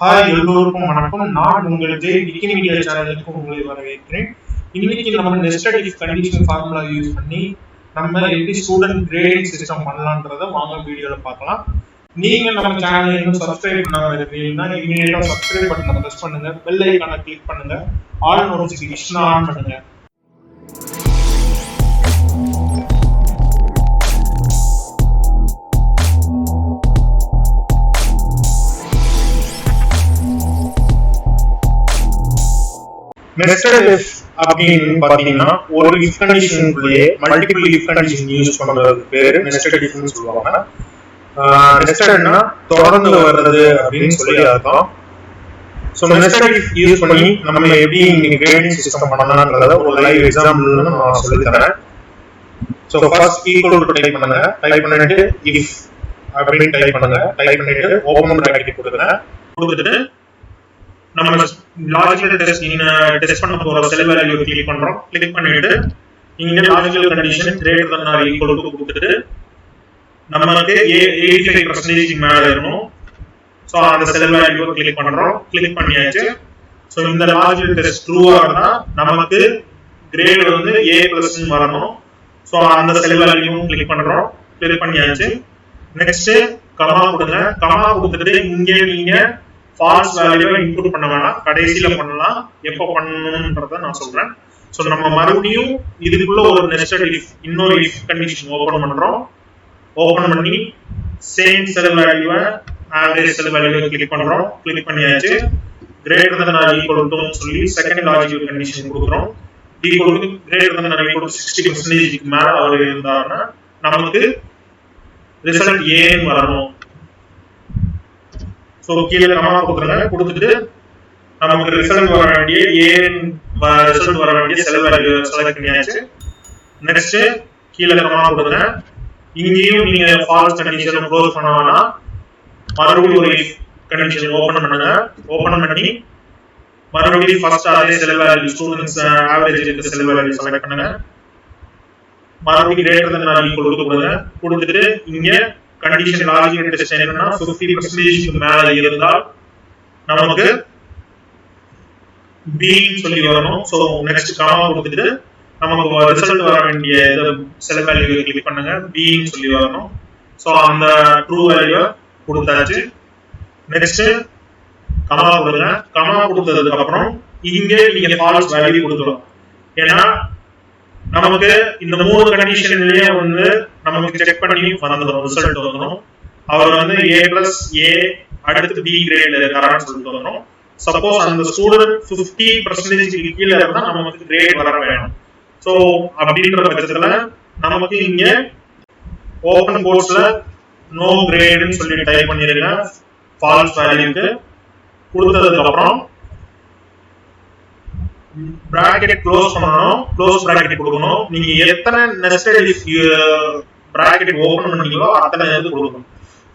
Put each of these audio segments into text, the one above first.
Hi எல்லோருக்கும் வணக்கம். நான் உங்கள் Biggy Media சேனலுக்கு உங்களை வரவேற்கிறேன். இன்னைக்கு நம்ம nested if condition formula use பண்ணி நம்ம எப்படி ஸ்டூடெண்ட் கிரேடிங் சிஸ்டம் பண்ணலாம்ன்றத வாங்க வீடியோல பார்க்கலாம். நீங்க நம்ம சேனலை இன்னும் சப்ஸ்கிரைப் பண்ணாம இருக்கீங்கன்னா இமிடியேட்டா சப்ஸ்கிரைப் பட்டனை பிரஸ் பண்ணுங்க, பெல் ஐகானை கிளிக் பண்ணுங்க, ஆல் நோட்டிஃபிகேஷன் ஆன் பண்ணுங்க. நெஸ்டட் இஃப் அப்படின்னு பாத்தீங்கன்னா ஒரு இஃப் கண்டிஷனுக்குள்ளேயே மல்டிபிள் இஃப் கண்டிஷன் யூஸ் பண்றதுக்கு பேரு நெஸ்டட் இஃப்னு சொல்லுவாங்க. நெஸ்டட்னா தொடர்ந்து வர்றது அப்படின்னு சொல்லி அர்த்தம். ஸோ நெஸ்டட் இஃப் யூஸ் பண்ணி நம்ம எப்படி இன்னைக்கு கிரேடிங் சிஸ்டம் பண்ணலாம்ன்றத ஒரு லைவ் எக்ஸாம்பிள் நான் சொல்லி தரேன். So first equal to type பண்ணுங்க, டைப் பண்ணிட்டு இஃப் அப்படின்னு டைப் பண்ணுங்க, டைப் பண்ணிட்டு ஓபன் பிராக்கெட் கொடுத்துட்டு நம்ம லாஜிக்கல் டெஸ்ட் பண்ண போற செல் வேல்யூ கிளிக் பண்றோம். கிளிக் பண்ணிட்டு இங்க logical condition greater than or equal to கொடுத்துட்டு நமக்கு 85% மேல இருக்கணும். சோ அந்த செல் வேல்யூ கிளிக் பண்றோம். கிளிக் பண்ணியாச்சு. சோ இந்த லாஜிக்கல் டெஸ்ட் ட்ரூவா இருந்தா நமக்கு கிரேட் வந்து A+ வரணும். சோ அந்த செல் வேல்யூ கிளிக் பண்றோம். கிளிக் பண்ணியாச்சு. நெக்ஸ்ட் கமா கொடுங்க. கமா கொடுத்துட்டு இங்க நீங்க ஃபால்ஸ் வேல்யூவை இன்புட் பண்ண வேணாம், கடைசியில பண்ணலாம். எப்போ பண்ணணும்ன்றத நான் சொல்றேன். சோ நம்ம மறுபடியும் இதுக்குள்ள ஒரு நெஸ்டட் இஃப் இன்னொரு இஃப் கண்டிஷன் ஓபன் பண்றோம். ஓபன் பண்ணி சேம் செல் வேல்யூவை ஆவரேஜ் செல் வேல்யூவை கிளிக் பண்றோம். கிளிக் பண்ணியாச்சு. Greater than or equal to சொல்லி செகண்ட் லாஜிக்கல் கண்டிஷன் கொடுக்குறோம். Equal to greater than or equal to 60% மேல அவர் இருந்தாருன்னா நமக்கு ரிசல்ட் ஏன்னு வரணும். சோ கீழே கமா கொடுத்துருங்க. கொடுத்துட்டு நமக்கு ரிசல்ட் வர வேண்டிய ரிசல்ட் வர வேண்டிய செல் வேல்யூ செலக்ட் பண்ணியாச்சு. நெக்ஸ்ட் கீழே கமா கொடுங்க. இங்கேயும் நீங்க ஃபால்ஸ் கண்டிஷன் க்ளோஸ் பண்ணாமனா மறுபடியும் ஒரு இஃப் கண்டிஷன் ஓபன் பண்ணுங்க. ஓபன் பண்ணி மறுபடியும் ஃபர்ஸ்ட் அதே செல் வேல்யூ ஸ்டூடண்ட்ஸ் ஆவரேஜ் இருக்க செல் வேல்யூ செலக்ட் பண்ணுங்க. மறுபடியும் greater than or equal to கொடுங்க. கொடுத்துட்டு இங்க கண்டிஷன் லாஜிக்கல் டெஸ்ட் என்னன்னா 50% மேல இருந்தால் நமக்கு B சொல்லி வரணும். சோ நெக்ஸ்ட் கமா கொடுத்துட்டு நமக்கு ரிசல்ட் வர வேண்டிய செல் வேல்யூ கிளிக் பண்ணுங்க, B சொல்லி வரணும். சோ அந்த ட்ரூ வேல்யூ கொடுத்தாச்சு. நெக்ஸ்ட் கமா கொடுங்க. கமா கொடுத்ததுக்கு அப்புறம் இங்க நீங்க ஃபால்ஸ் வேல்யூ கொடுக்கணும். ஏன்னா நமக்கு இந்த மூணு கண்டிஷன்லயே வந்து நமக்கு செக் பண்ணி வந்துடும், ரிசல்ட் வந்துடும். அவர் வந்து A+A அடுத்து B கிரேட்ல இருக்காரான்னு சொல்லிட்டு வந்துடும். சப்போஸ் அந்த ஸ்டூடெண்ட் 50% கீழே இருந்தா நமக்கு கிரேட் வர வேணும். சோ அப்படின்ற பட்சத்துல நமக்கு இங்க ஓபன் கோர்ஸ்ல நோ கிரேட்னு சொல்லி டைப் பண்ணிருக்கேன். ஃபால்ஸ் வேல்யூக்கு கொடுத்ததுக்கு அப்புறம் பிராக்கெட் க்ளோஸ் பண்ணனும், க்ளோஸ் பிராக்கெட் கொடுக்கணும். நீங்க எத்தனை நெஸ்டட் இஃப் பிராக்கெட் ஓபன் பண்ணீங்களோ அத்தனை இது கொடுக்கணும்.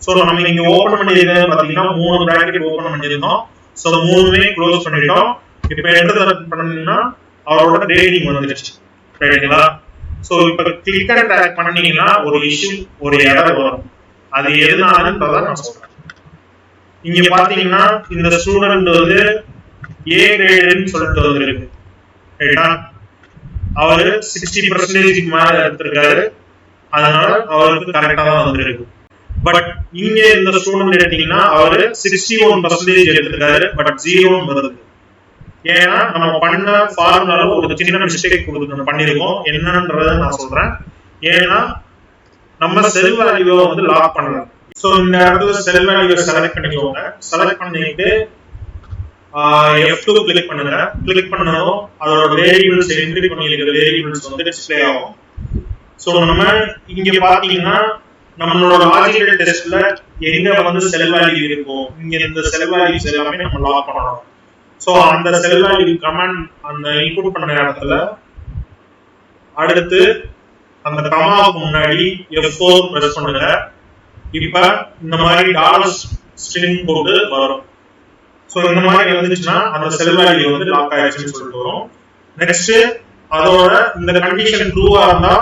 சோ நம்ம இங்க ஓபன் பண்ணிருக்கிறது பாத்தீங்கன்னா 3 பிராக்கெட் ஓபன் பண்ணிருந்தோம். சோ மூணுமே க்ளோஸ் பண்ணிட்டோம். இப்போ என்டர் பண்ணீங்கன்னா அவரோட கிரேடிங் வந்துருச்சு. ரைட்டுங்களா? சோ இப்போ கிளிக் அண்ட் ட்ராக் பண்ணீங்கன்னா ஒரு இஷ்யூ ஒரு எரர் வரும். அது எதனாலன்றத நான் சொல்றேன். இங்க பாத்தீங்கன்னா இந்த ஸ்டூடெண்ட் வந்து A கிரேட்னு சொல்லிட்டு வந்திருக்கு. ரைட்டா? அவர் 60% மேல எடுத்திருக்காரு. அதனால அவருக்கு கரெக்டா தான் வந்திருக்கு. பட் இங்க இந்த ஸ்டூடெண்ட் எடுத்தீங்கன்னா அவர் 61% எடுத்திருக்காரு. பட் 0 வருது. ஏன்னா நம்ம பண்ண ஃபார்முலால ஒரு சின்ன மிஸ்டேக் பண்ணிருக்கோம். என்னன்றத நான் சொல்றேன். ஏன்னா நம்ம செல் வேல்யூவை வந்து லாக் பண்ணல. சோ இந்த இடத்துல செல் வேல்யூவை செலக்ட் பண்ணிக்கோங்க. செலக்ட் பண்ணிட்டு F2 கிளிக் பண்ணுங்க. கிளிக் பண்ணதும் அதோட வேரியபிள்ஸ் என்ட்ரி பண்ணிருக்கிற வேரியபிள்ஸ் வந்து டிஸ்ப்ளே ஆகும். சோ நம்ம இங்க பாத்தீங்கன்னா நம்மளோட லாஜிக்கல் டெஸ்ட்ல எங்க வந்து செல் வேல்யூ இருக்கும், இங்க இந்த செல் வேல்யூஸ் எல்லாமே நம்ம லாக் பண்ணணும். சோ அந்த செல் வேல்யூ கமாண்ட் அந்த இன்புட் பண்ண இடத்துல அடுத்து அந்த கமாவுக்கு முன்னாடி F4 பிரஸ் பண்ணுங்க. இப்ப இந்த மாதிரி டாலர் ஸ்ட்ரிங் போட்டு வரும். சோ இந்த மாதிரி வந்துச்சுன்னா அந்த செல் வேல்யூ வந்து லாக் ஆயிடுச்சுன்னு சொல்லிட்டு வரும். நெக்ஸ்ட் அதோட இந்த கண்டிஷன் ட்ரூவா இருந்தா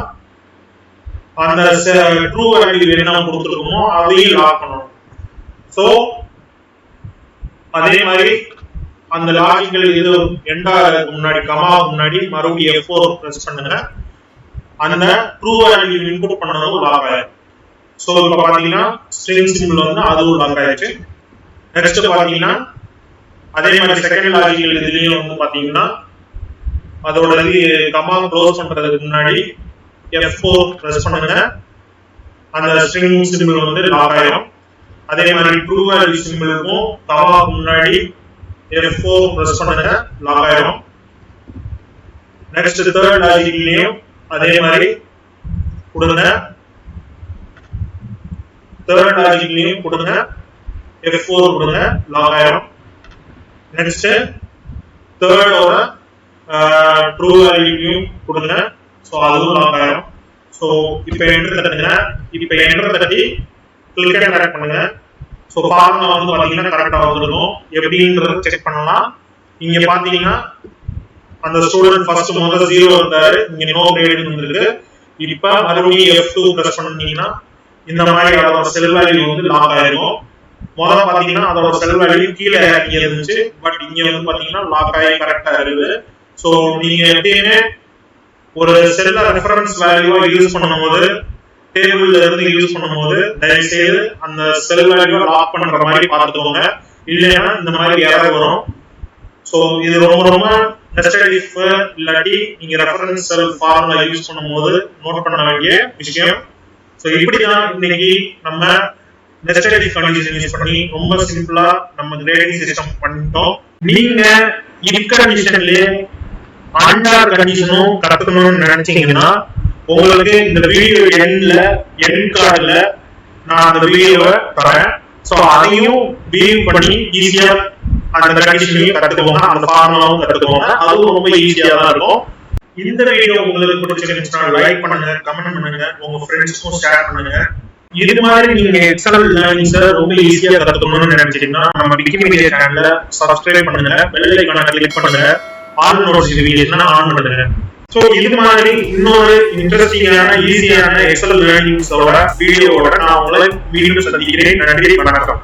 அந்த ட்ரூ வேல்யூ என்ன கொடுத்துருக்கோமோ அதையும் லாக் பண்ணணும். சோ அதே மாதிரி அந்த லாஜிக்கல் இது எண்ட் ஆகிறதுக்கு முன்னாடி கமா முன்னாடி மறுபடியும் F4 பிரஸ் பண்ணுங்க. அந்த ட்ரூ வேல்யூ இன்புட் பண்ணதும் லாக் ஆயிடும். சோ இப்போ பாத்தீங்கன்னா ஸ்ட்ரிங் சிம்பிள் வந்து அதுவும் லாக் ஆயிடுச்சு. நெக்ஸ்ட் பாத்தீங்கன்னா அதே மாதிரி செகண்ட் லாஜிக்கல் இதுலயும் வந்து பாத்தீங்கன்னா அதோட கமா க்ளோஸ் பண்றதுக்கு முன்னாடி F4 பிரஸ் பண்ணுங்க. அந்த ஸ்ட்ரிங் சிம்பிள் வந்து லாக் ஆயிடும். அதே மாதிரி ட்ரூ வேல்யூ சிம்பிளுக்கும் கமா முன்னாடி F4 பிரஸ் பண்ணுங்க, லாக் ஆயிடும். நெக்ஸ்ட் தேர்ட் லாஜிக்லயும் அதே மாதிரி கொடுங்க. தேர்ட் லாஜிக்லயும் கொடுங்க, F4 கொடுங்க, லாக் ஆயிடும். நெக்ஸ்ட் தேர்டோட ட்ரூ வேல்யூயும் கொடுங்க. சோ அதுவும் லாக் ஆயிடும். சோ இப்போ என்டர் தட்டுங்க. இப்போ என்டர் தட்டி கிளிக் அண்ட் ட்ராக் பண்ணுங்க. சோ ஃபார்முலா வந்து பாத்தீங்கன்னா கரெக்ட்டா வந்துரும். எப்படிங்கறத செக் பண்ணலாம். இங்க பாத்தீங்கன்னா அந்த ஸ்டூடண்ட் ஃபர்ஸ்ட் முதல்ல 0 இருந்தாரு, இங்க நோ கிரேட் வந்திருக்கு. இப்போ மறுபடியும் F2 பிரஸ் பண்ணீங்கன்னா இந்த மாதிரி அதோட செல் வேல்யூ வந்து லாக் ஆயிருக்கும். முதல்ல பாத்தீங்கன்னா அதோட செல் வேல்யூ கீழே இறங்கி இருந்துச்சு, பட் இங்க வந்து பாத்தீங்கன்னா லாக் ஆகி கரெக்ட்டா இருக்குது. சோ நீங்க எப்பயுமே ஒரு செல்ல ரெஃபரன்ஸ் வேல்யூவா யூஸ் பண்ணும்போது டேபிள்ல இருந்து யூஸ் பண்ணும்போது தயவு செய்து அந்த செல் வேல்யூ லாக் பண்ற மாதிரி பார்த்துக்கோங்க. இல்லைன்னா இந்த மாதிரி எரர் வரும். சோ இது ரொம்ப நெஸ்டட் இஃப் இல்லாட்டி நீங்க ரெஃபரன்ஸ் செல் ஃபார்முலா யூஸ் பண்ணும்போது நோட் பண்ண வேண்டிய விஷயம். சோ இப்படி தான் இன்னைக்கு நம்ம நெஸ்டட் இஃப் கண்டிஷன் யூஸ் பண்ணி ரொம்ப சிம்பிளா நம்ம கிரேடிங் சிஸ்டம் பண்ணிட்டோம். நீங்க இஃப் கண்டிஷன்லயே ஆண்டார் கண்டிஷனும் கத்துக்கணும்னு நினைச்சீங்கன்னா உங்களுக்கு இந்த வீடியோ எண்ட் கார்டுல நான் அந்த வீடியோவை தரேன். சோ அதையும் வியூ பண்ணி ஈஸியா அந்த கண்டிஷனையும் கத்துக்கோங்க, அந்த ஃபார்முலாவும் கத்துக்கோங்க. அதுவும் ரொம்ப ஈஸியா தான் இருக்கும். இந்த வீடியோ உங்களுக்கு பிடிச்சிருந்துச்சுன்னா லைக் பண்ணுங்க, கமெண்ட் பண்ணுங்க, உங்க ஃப்ரெண்ட்ஸ்க்கும் ஷேர் பண்ணுங்க. இது மாதிரி நீங்க எக்ஸல் லேர்னிங்ஸ் ரொம்ப ஈஸியா கத்துக்கணும்னு நினைச்சீங்கன்னா நம்ம பிக்கி மீடியா சேனலை சப்ஸ்கிரைப் பண்ணுங்க, பெல் ஐகானை கிளிக் பண்ணுங்க, ஆல் நோட்டிஃபிகேஷன் ஆன் பண்ணுங்க. சோ இது மாதிரி இன்னொரு இன்ட்ரெஸ்டிங்கான ஈஸியான எக்ஸல் லேர்னிங்ஸோட வீடியோவோட நான் உங்களை மீண்டும் சந்திக்கிறேன். நன்றி, வணக்கம்.